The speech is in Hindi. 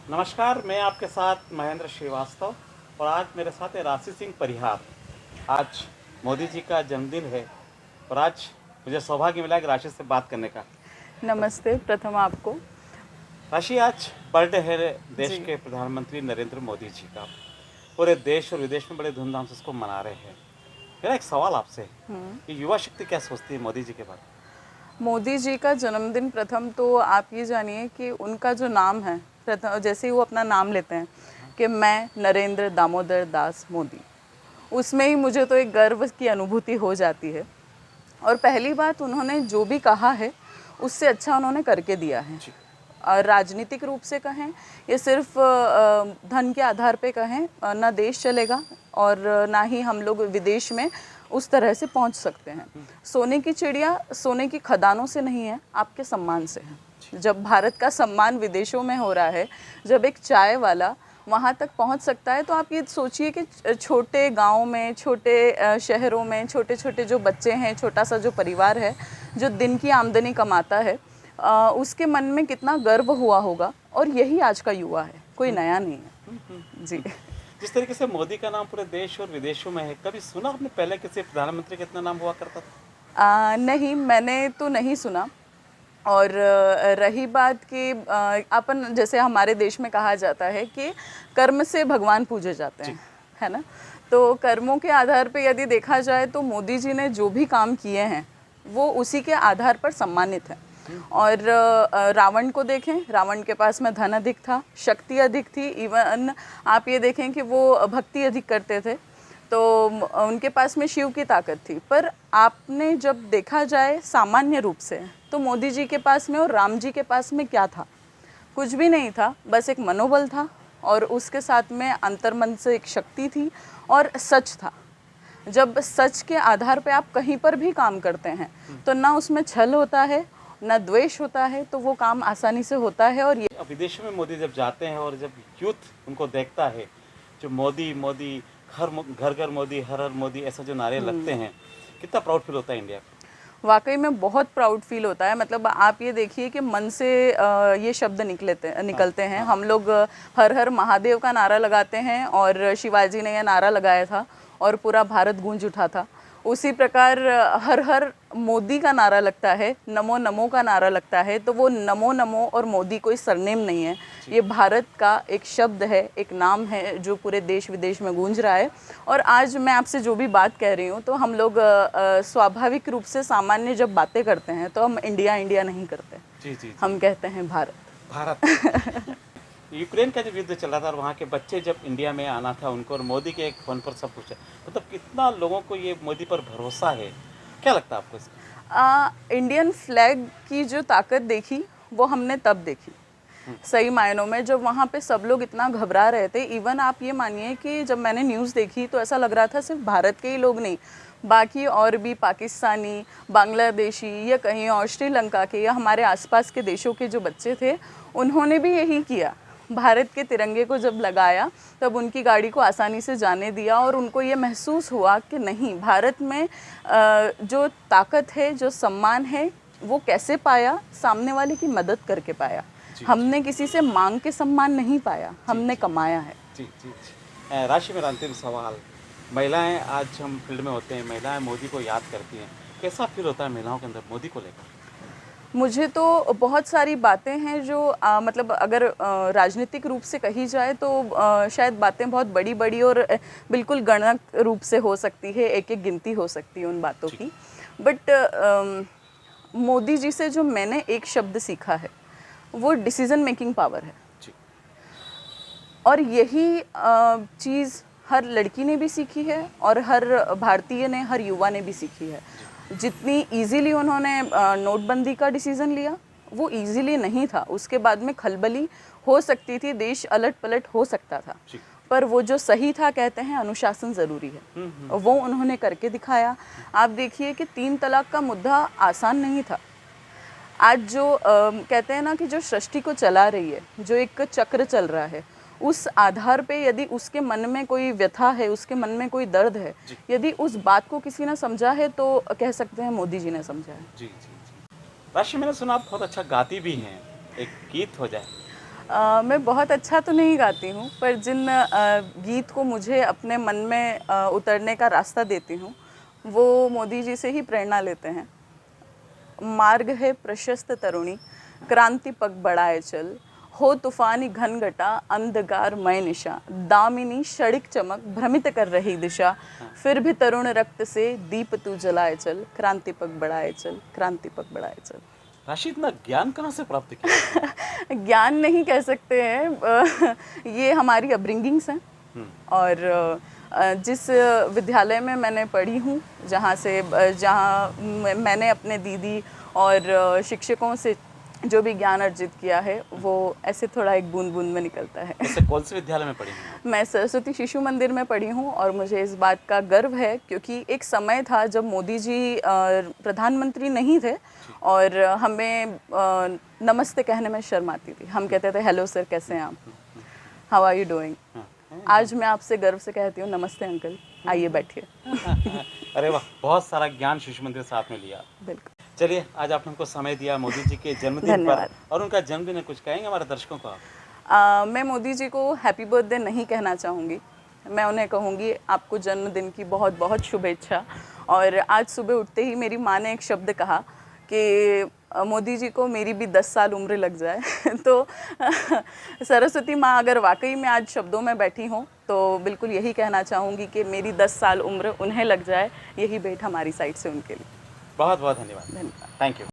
नमस्कार, मैं आपके साथ महेंद्र श्रीवास्तव और आज मेरे साथ है राशि सिंह परिहार। आज मोदी जी का जन्मदिन है और आज मुझे सौभाग्य मिला कि राशि से बात करने का। नमस्ते प्रथम आपको। राशि, आज बर्थडे है देश जी। के प्रधानमंत्री नरेंद्र मोदी जी का। पूरे देश और विदेश में बड़े धूमधाम से इसको मना रहे हैं। मेरा एक सवाल आपसे है कि युवा शक्ति क्या सोचती है मोदी जी के बारे में? मोदी जी का जन्मदिन प्रथम तो आप ये जानिए कि उनका जो नाम है, प्रथम जैसे ही वो अपना नाम लेते हैं कि मैं नरेंद्र दामोदर दास मोदी, उसमें ही मुझे तो एक गर्व की अनुभूति हो जाती है। और पहली बात, उन्होंने जो भी कहा है उससे अच्छा उन्होंने करके दिया है। राजनीतिक रूप से कहें या सिर्फ धन के आधार पे कहें, ना देश चलेगा और ना ही हम लोग विदेश में उस तरह से पहुंच सकते हैं। सोने की चिड़िया सोने की खदानों से नहीं है, आपके सम्मान से है। जब भारत का सम्मान विदेशों में हो रहा है, जब एक चाय वाला वहाँ तक पहुँच सकता है, तो आप ये सोचिए कि छोटे गाँव में, छोटे शहरों में, छोटे छोटे जो बच्चे हैं, छोटा सा जो परिवार है जो दिन की आमदनी कमाता है, उसके मन में कितना गर्व हुआ होगा। और यही आज का युवा है, कोई नया नहीं है। जी। जिस तरीके से मोदी का नाम पूरे देश और विदेशों में है, कभी सुना आपने पहले किसी प्रधानमंत्री का इतना नाम हुआ करता था? नहीं, मैंने तो नहीं सुना। और रही बात कि अपन जैसे हमारे देश में कहा जाता है कि कर्म से भगवान पूजे जाते हैं, है ना। तो कर्मों के आधार पे यदि देखा जाए तो मोदी जी ने जो भी काम किए हैं वो उसी के आधार पर सम्मानित है। और रावण को देखें, रावण के पास में धन अधिक था, शक्ति अधिक थी, इवन आप ये देखें कि वो भक्ति अधिक करते थे, तो उनके पास में शिव की ताकत थी। पर आपने जब देखा जाए सामान्य रूप से, तो मोदी जी के पास में और राम जी के पास में क्या था? कुछ भी नहीं था, बस एक मनोबल था और उसके साथ में अंतर्मन से एक शक्ति थी और सच था। जब सच के आधार पे आप कहीं पर भी काम करते हैं तो ना उसमें छल होता है, ना द्वेष होता है, तो वो काम आसानी से होता है। और ये अब विदेशों में मोदी जब जाते हैं और जब यूथ उनको देखता है, जो मोदी मोदी घर घर मोदी हर हर मोदी ऐसा जो नारे लगते हैं, कितना प्राउड फील होता है इंडिया को? वाकई में बहुत प्राउड फील होता है। मतलब आप ये देखिए कि मन से ये शब्द निकलते हैं। हम लोग हर हर महादेव का नारा लगाते हैं और शिवाजी ने यह नारा लगाया था और पूरा भारत गूंज उठा था। उसी प्रकार हर हर मोदी का नारा लगता है, नमो नमो का नारा लगता है। तो वो नमो नमो और मोदी कोई सरनेम नहीं है, ये भारत का एक शब्द है, एक नाम है जो पूरे देश विदेश में गूंज रहा है। और आज मैं आपसे जो भी बात कह रही हूँ, तो हम लोग स्वाभाविक रूप से सामान्य जब बातें करते हैं तो हम इंडिया इंडिया नहीं करते। जी। हम कहते हैं भारत। भारत। यूक्रेन का जब युद्ध चला था और वहाँ के बच्चे जब इंडिया में आना था उनको, और मोदी के एक फ़ोन पर सब कुछ है, मतलब कितना लोगों को ये मोदी पर भरोसा है, क्या लगता है आपको इसका? इंडियन फ्लैग की जो ताकत देखी वो हमने तब देखी, सही मायनों में, जब वहाँ पे सब लोग इतना घबरा रहे थे। इवन आप ये मानिए कि जब मैंने न्यूज़ देखी तो ऐसा लग रहा था सिर्फ भारत के ही लोग नहीं, बाकी और भी पाकिस्तानी, बांग्लादेशी या कहीं और श्रीलंका के या हमारे आसपास के देशों के जो बच्चे थे, उन्होंने भी यही किया। भारत के तिरंगे को जब लगाया तब उनकी गाड़ी को आसानी से जाने दिया और उनको ये महसूस हुआ कि नहीं, भारत में जो ताकत है, जो सम्मान है, वो कैसे पाया? सामने वाले की मदद करके पाया। हमने किसी से मांग के सम्मान नहीं पाया, हमने कमाया है। जी। राशि, मेरा अंतिम सवाल, महिलाएं, आज हम फील्ड में होते हैं, महिलाएं मोदी को याद करती हैं, कैसा फील होता है महिलाओं के अंदर मोदी को लेकर? मुझे तो बहुत सारी बातें हैं जो मतलब अगर राजनीतिक रूप से कही जाए तो शायद बातें बहुत बड़ी बड़ी और बिल्कुल गणक रूप से हो सकती है, एक एक गिनती हो सकती है उन बातों की। बट मोदी जी से जो मैंने एक शब्द सीखा है वो डिसीजन मेकिंग पावर है। और यही चीज़ हर लड़की ने भी सीखी है और हर भारतीय ने, हर युवा ने भी सीखी है। जितनी इजीली उन्होंने नोटबंदी का डिसीज़न लिया, वो इजीली नहीं था। उसके बाद में खलबली हो सकती थी, देश अलट पलट हो सकता था, पर वो जो सही था, कहते हैं अनुशासन ज़रूरी है, वो उन्होंने करके दिखाया। आप देखिए कि 3 तलाक का मुद्दा आसान नहीं था। आज जो कहते हैं ना कि जो सृष्टि को चला रही है, जो एक चक्र चल रहा है, उस आधार पे यदि उसके मन में कोई व्यथा है, उसके मन में कोई दर्द है, यदि उस बात को किसी ने समझा है तो कह सकते हैं मोदी जी ने समझा है। जी। राशि, मैंने सुना आप बहुत अच्छा गाती भी हैं, एक गीत हो जाए। मैं बहुत अच्छा तो नहीं गाती हूँ, पर जिन गीत को मुझे अपने मन में उतरने का रास्ता देती हूँ, वो मोदी जी से ही प्रेरणा लेते हैं। मार्ग है प्रशस्त तरुणी, क्रांति पग बढ़ाए चल, हो तूफानी घनघटा अंधकार मय निशा, दामिनी क्षणिक चमक भ्रमित कर रही दिशा, फिर भी तरुण रक्त से दीप तू जलाए चल, क्रांति पग बढ़ाए चल, क्रांति पग बढ़ाए चल। राशि इतना ज्ञान कहाँ से प्राप्त किया? ज्ञान नहीं कह सकते हैं, ये हमारी अपब्रिंगिंग्स हैं। और जिस विद्यालय में मैंने पढ़ी हूँ, जहाँ मैंने अपने दीदी और शिक्षकों से जो भी ज्ञान अर्जित किया है, वो ऐसे थोड़ा एक बूंद बूंद में निकलता है। वैसे कौन से विद्यालय में पढ़ी हैं? मैं सरस्वती शिशु मंदिर में पढ़ी हूँ और मुझे इस बात का गर्व है, क्योंकि एक समय था जब मोदी जी प्रधानमंत्री नहीं थे और हमें नमस्ते कहने में शर्म आती थी। हम कहते थे हेलो सर, कैसे हैं आप, हाउ आर यू डूइंग। आज मैं आपसे गर्व से कहती हूँ नमस्ते अंकल, आइए बैठिए। अरे वाह, बहुत सारा ज्ञान शिशु मंदिर साथ में लिया। बिल्कुल। चलिए, आज आपने हमको समय दिया मोदी जी के जन्मदिन पर, और उनका जन्मदिन है, कुछ कहेंगे हमारे दर्शकों को आप? मैं मोदी जी को हैप्पी बर्थडे नहीं कहना चाहूँगी, मैं उन्हें कहूँगी आपको जन्मदिन की बहुत बहुत शुभेच्छा। और आज सुबह उठते ही मेरी माँ ने एक शब्द कहा कि मोदी जी को मेरी भी 10 साल उम्र लग जाए। तो सरस्वती माँ अगर वाकई में आज शब्दों में बैठी हों, तो बिल्कुल यही कहना चाहूँगी कि मेरी 10 साल उम्र उन्हें लग जाए, यही भेंट हमारी साइड से उनके लिए। बहुत बहुत धन्यवाद। धन्यवाद। Thank you.